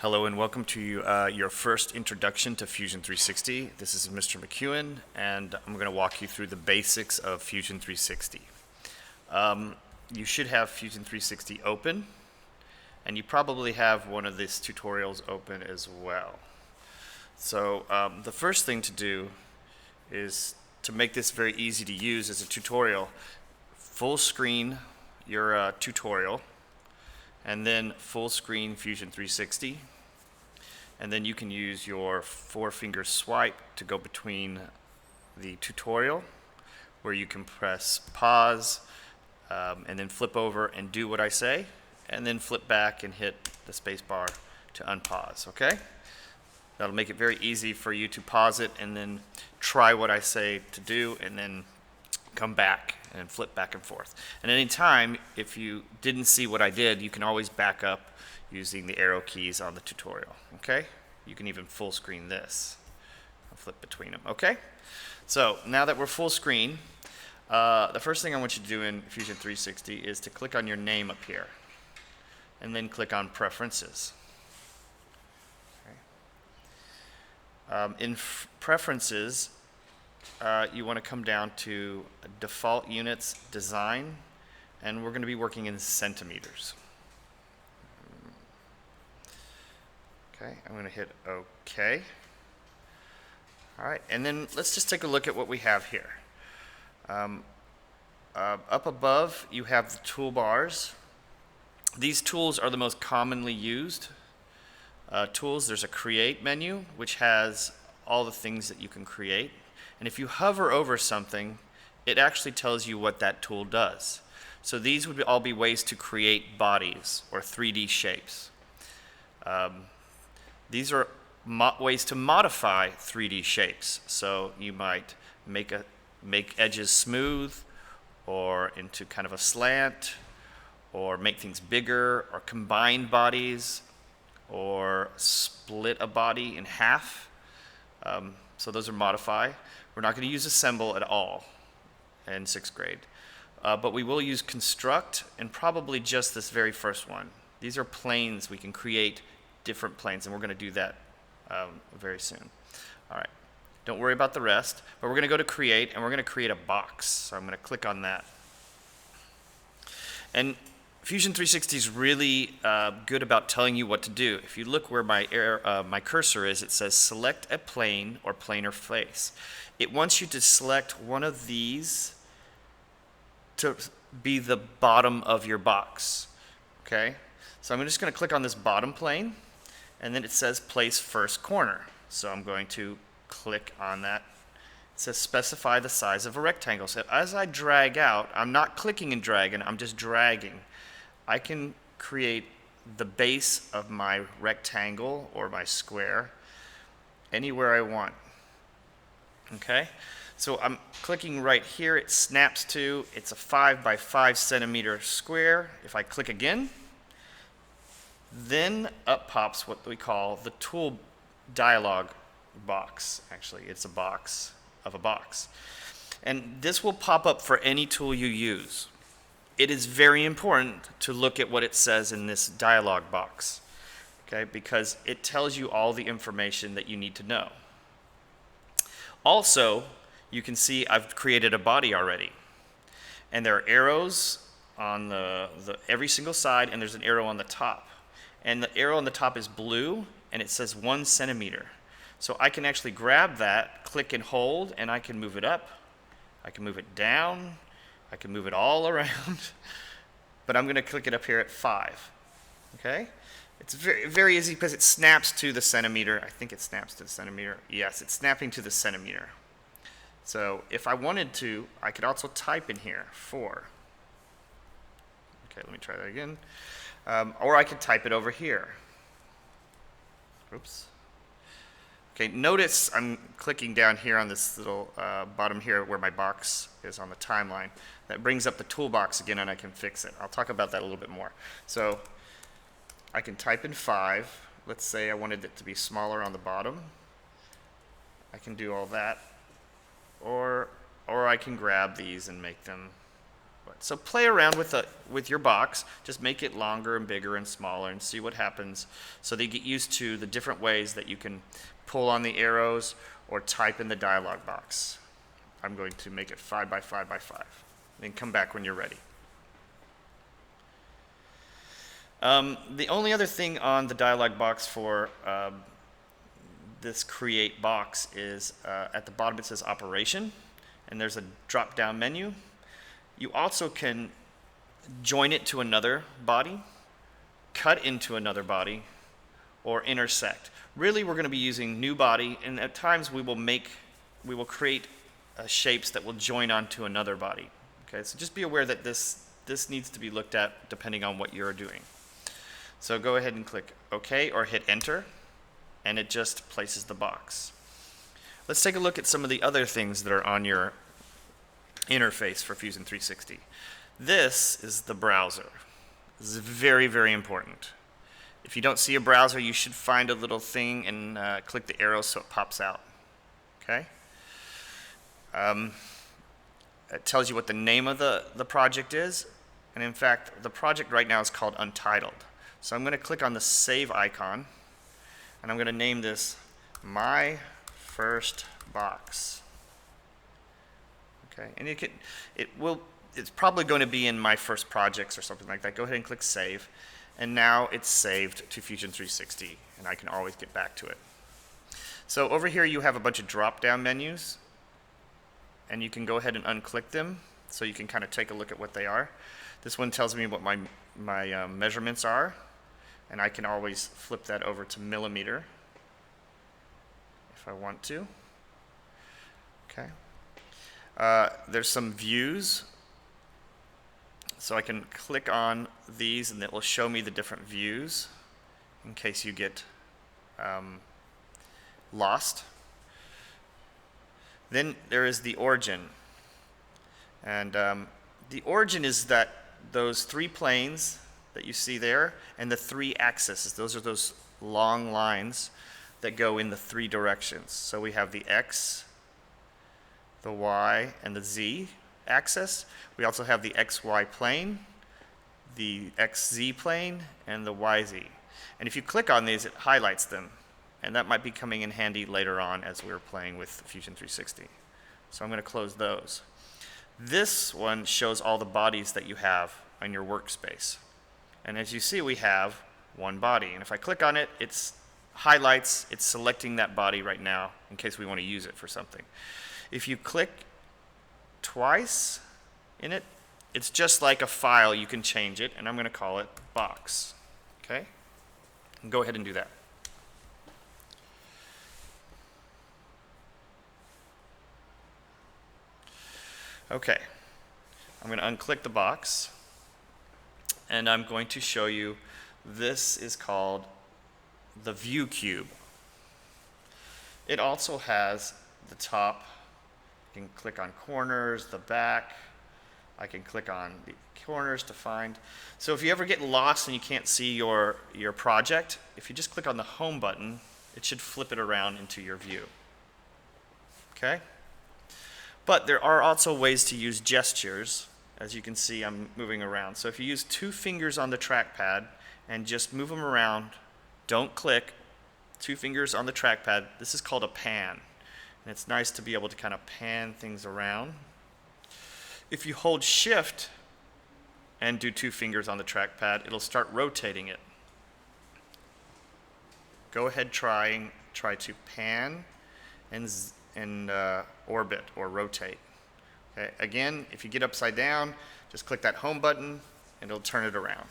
Hello and welcome to your first introduction to Fusion 360. This is Mr. McEwen, and I'm going to walk you through the basics of Fusion 360. You should have Fusion 360 open, and you probably have one of these tutorials open as well. So the first thing to do is to make this very easy to use as a tutorial, full screen your tutorial, and then full screen Fusion 360, and then you can use your 4-finger swipe to go between the tutorial, where you can press pause and then flip over and do what I say, and then flip back and hit the space bar to unpause. Okay, that'll make it very easy for you to pause it and then try what I say to do, and then come back and flip back and forth. And any time, if you didn't see what I did, you can always back up using the arrow keys on the tutorial. Okay? You can even full screen this. I'll flip between them. Okay? So now that we're full screen, the first thing I want you to do in Fusion 360 is to click on your name up here, and then click on Preferences. Okay. In Preferences, you want to come down to Default Units, Design, and we're going to be working in centimeters. Okay, I'm going to hit OK. All right, and then let's just take a look at what we have here. Up above, you have the toolbars. These tools are the most commonly used tools. There's a Create menu, which has all the things that you can create. And if you hover over something, it actually tells you what that tool does. So these would all be ways to create bodies or 3D shapes. These are ways to modify 3D shapes. So you might make edges smooth or into kind of a slant, or make things bigger, or combine bodies, or split a body in half. So those are modify. We're not going to use assemble at all in 6th grade. But we will use construct, and probably just this very first one. These are planes. We can create different planes, and we're going to do that very soon. All right. Don't worry about the rest, but we're going to go to create, and we're going to create a box. So I'm going to click on that. And Fusion 360 is really good about telling you what to do. If you look where my cursor is, it says select a plane or planar face. It wants you to select one of these to be the bottom of your box. Okay? So I'm just going to click on this bottom plane, and then it says place first corner. So I'm going to click on that. It says specify the size of a rectangle. So as I drag out, I'm not clicking and dragging, I'm just dragging. I can create the base of my rectangle or my square anywhere I want. Okay? So I'm clicking right here. It snaps to, it's a 5 by 5 centimeter square. If I click again, then up pops what we call the tool dialog box. Actually, it's a box of a box. And this will pop up for any tool you use. It is very important to look at what it says in this dialog box, okay, because it tells you all the information that you need to know. Also, you can see I've created a body already, and there are arrows on every single side, and there's an arrow on the top. And the arrow on the top is blue, and it says 1 centimeter. So I can actually grab that, click and hold, and I can move it up. I can move it down. I can move it all around. But I'm going to click it up here at 5. Okay? It's very, very easy because it snaps to the centimeter. I think it snaps to the centimeter. Yes, it's snapping to the centimeter. So if I wanted to, I could also type in here 4. Okay, let me try that again. Or I could type it over here. Oops. Okay, notice I'm clicking down here on this little bottom here where my box is on the timeline. That brings up the toolbox again, and I can fix it. I'll talk about that a little bit more. So I can type in 5. Let's say I wanted it to be smaller on the bottom. I can do all that. Or I can grab these and make them So play around with your box. Just make it longer and bigger and smaller and see what happens so that you get used to the different ways that you can pull on the arrows or type in the dialog box. I'm going to make it 5 by 5 by 5. Then come back when you're ready. The only other thing on the dialog box for this create box is at the bottom it says operation, and there's a drop down menu. You also can join it to another body, cut into another body, or intersect. Really, we're going to be using new body, and at times we will create shapes that will join onto another body. Okay, so just be aware that this needs to be looked at depending on what you're doing. So go ahead and click OK or hit Enter, and it just places the box. Let's take a look at some of the other things that are on your interface for Fusion 360. This is the browser. This is very, very important. If you don't see a browser, you should find a little thing and click the arrow so it pops out. Okay? It tells you what the name of the project is, and in fact, the project right now is called Untitled. So I'm going to click on the Save icon, and I'm going to name this My First Box. Okay, and it's probably going to be in My First Projects or something like that. Go ahead and click Save, and now it's saved to Fusion 360, and I can always get back to it. So over here you have a bunch of drop-down menus, and you can go ahead and unclick them so you can kind of take a look at what they are. This one tells me what my measurements are, and I can always flip that over to millimeter if I want to. Okay. There's some views, so I can click on these and it will show me the different views in case you get lost. Then there is the origin, and the origin is those 3 planes that you see there and the 3 axes. Those are those long lines that go in the 3 directions. So we have the X, the Y, and the Z axis. We also have the XY plane, the XZ plane, and the YZ. And if you click on these, it highlights them. And that might be coming in handy later on as we're playing with Fusion 360. So I'm going to close those. This one shows all the bodies that you have on your workspace. And as you see, we have one body. And if I click on it, it's selecting that body right now in case we want to use it for something. If you click twice in it, it's just like a file. You can change it, and I'm going to call it box. Okay? And go ahead and do that. Okay. I'm going to unclick the box, and I'm going to show you, this is called the Viewcube. It also has the top. I can click on corners, the back. I can click on the corners to find. So if you ever get lost and you can't see your project, if you just click on the home button, it should flip it around into your view. Okay? But there are also ways to use gestures. As you can see, I'm moving around. So if you use 2 fingers on the trackpad and just move them around, don't click, 2 fingers on the trackpad, this is called a pan. And it's nice to be able to kind of pan things around. If you hold Shift and do 2 fingers on the trackpad, it'll start rotating it. Go ahead, try to pan and orbit or rotate. Okay. Again, if you get upside down, just click that home button and it'll turn it around.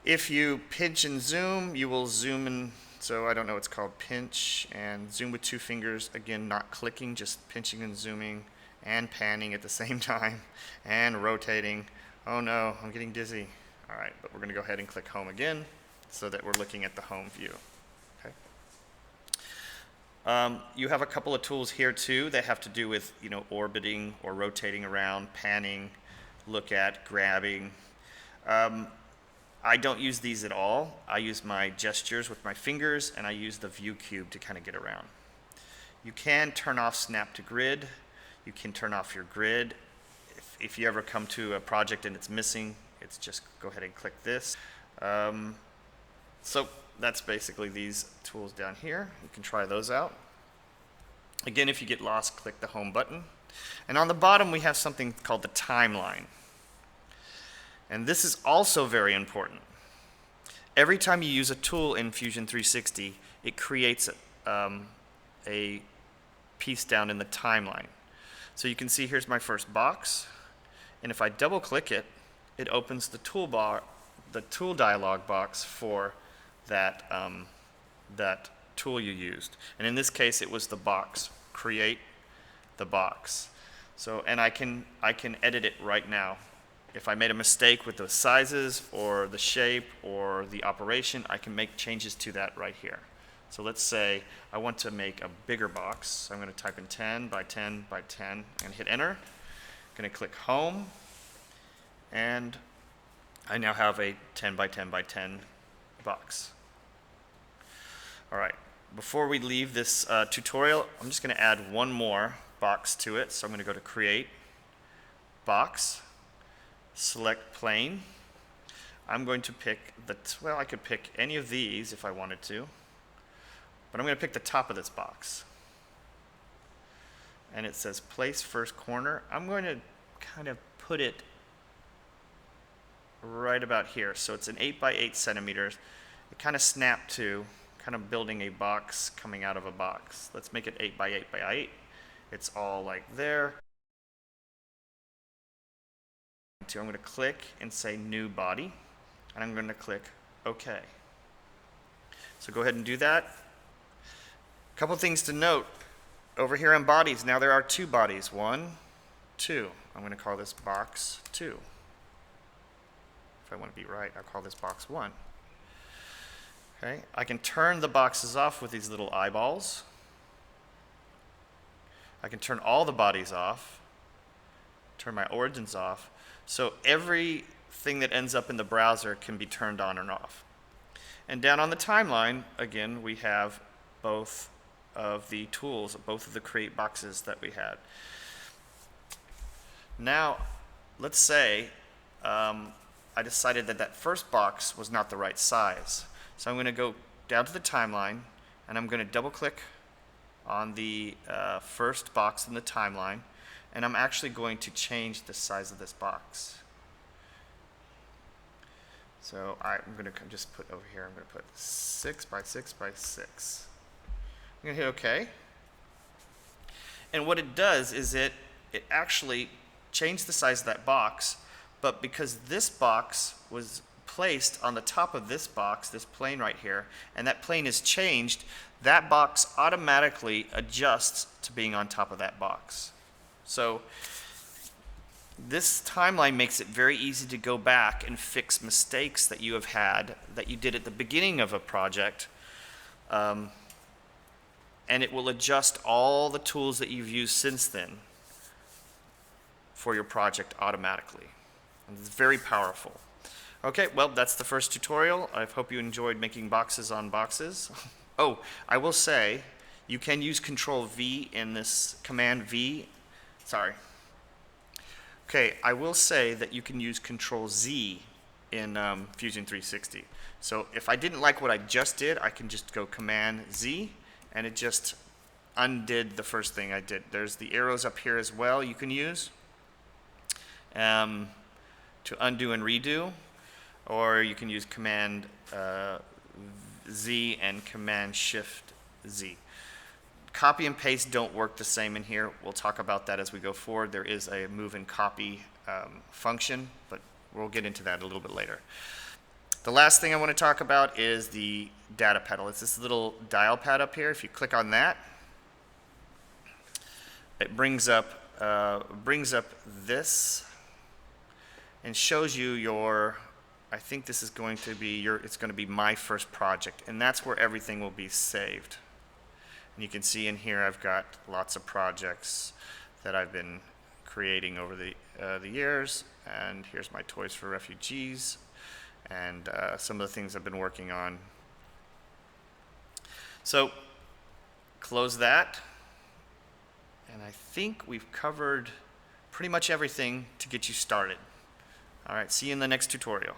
If you pinch and zoom, you will zoom in. So I don't know, it's called pinch and zoom with 2 fingers. Again, not clicking, just pinching and zooming and panning at the same time and rotating. Oh no, I'm getting dizzy. All right, but we're going to go ahead and click home again so that we're looking at the home view. You have a couple of tools here too that have to do with orbiting or rotating around, panning, look at, grabbing. I don't use these at all. I use my gestures with my fingers, and I use the Viewcube to kind of get around. You can turn off snap to grid. You can turn off your grid if you ever come to a project and it's missing, it's just go ahead and click this. So that's basically these tools down here. You can try those out. Again, if you get lost, click the home button. And on the bottom, we have something called the timeline. And this is also very important. Every time you use a tool in Fusion 360, it creates a piece down in the timeline. So you can see here's my first box, and if I double click it, it opens the toolbar, the tool dialog box for that, that tool you used. And in this case, it was the box, create the box. So, and I can edit it right now. If I made a mistake with the sizes or the shape or the operation, I can make changes to that right here. So let's say I want to make a bigger box. So I'm going to type in 10 by 10 by 10 and hit enter. I'm going to click home, and I now have a 10 by 10 by 10 box. All right, before we leave this tutorial, I'm just going to add one more box to it. So I'm going to go to create, box, select plane. I'm going to pick well, I could pick any of these if I wanted to, but I'm going to pick the top of this box. And it says place first corner. I'm going to kind of put it right about here. So it's an 8 by 8 centimeters. It kind of snapped to kind of building a box coming out of a box. Let's make it 8 by 8 by 8. It's all like there. I'm going to click and say new body, and I'm going to click OK. So go ahead and do that. A couple things to note. Over here on bodies, now there are two bodies. 1, 2. I'm going to call this box 2. If I want to be right, I'll call this box 1. Okay. I can turn the boxes off with these little eyeballs. I can turn all the bodies off, turn my origins off. So everything that ends up in the browser can be turned on and off. And down on the timeline, again, we have both of the tools, both of the create boxes that we had. Now, let's say I decided that that first box was not the right size. So I'm going to go down to the timeline, and I'm going to double click on the first box in the timeline, and I'm actually going to change the size of this box. So I'm going to just put over here, I'm going to put 6 by 6 by 6. I'm going to hit OK. And what it does is it actually changed the size of that box, but because this box was placed on the top of this box, this plane right here, and that plane is changed, that box automatically adjusts to being on top of that box. So this timeline makes it very easy to go back and fix mistakes that you have had that you did at the beginning of a project, and it will adjust all the tools that you've used since then for your project automatically. And it's very powerful. Okay, well, that's the first tutorial. I hope you enjoyed making boxes on boxes. Oh, I will say you can use Control V in this Command V. Sorry. Okay, I will say that you can use Control Z in Fusion 360. So if I didn't like what I just did, I can just go Command Z, and it just undid the first thing I did. There's the arrows up here as well you can use to undo and redo, or you can use Command Z and Command Shift Z. Copy and paste don't work the same in here. We'll talk about that as we go forward. There is a move and copy function, but we'll get into that a little bit later. The last thing I want to talk about is the data pedal. It's this little dial pad up here. If you click on that, it brings up this and shows you your, I think this is going to be your, it's going to be my first project, and that's where everything will be saved. And you can see in here I've got lots of projects that I've been creating over the years, and here's my Toys for Refugees and some of the things I've been working on. So close that, and I think we've covered pretty much everything to get you started. All right, see you in the next tutorial.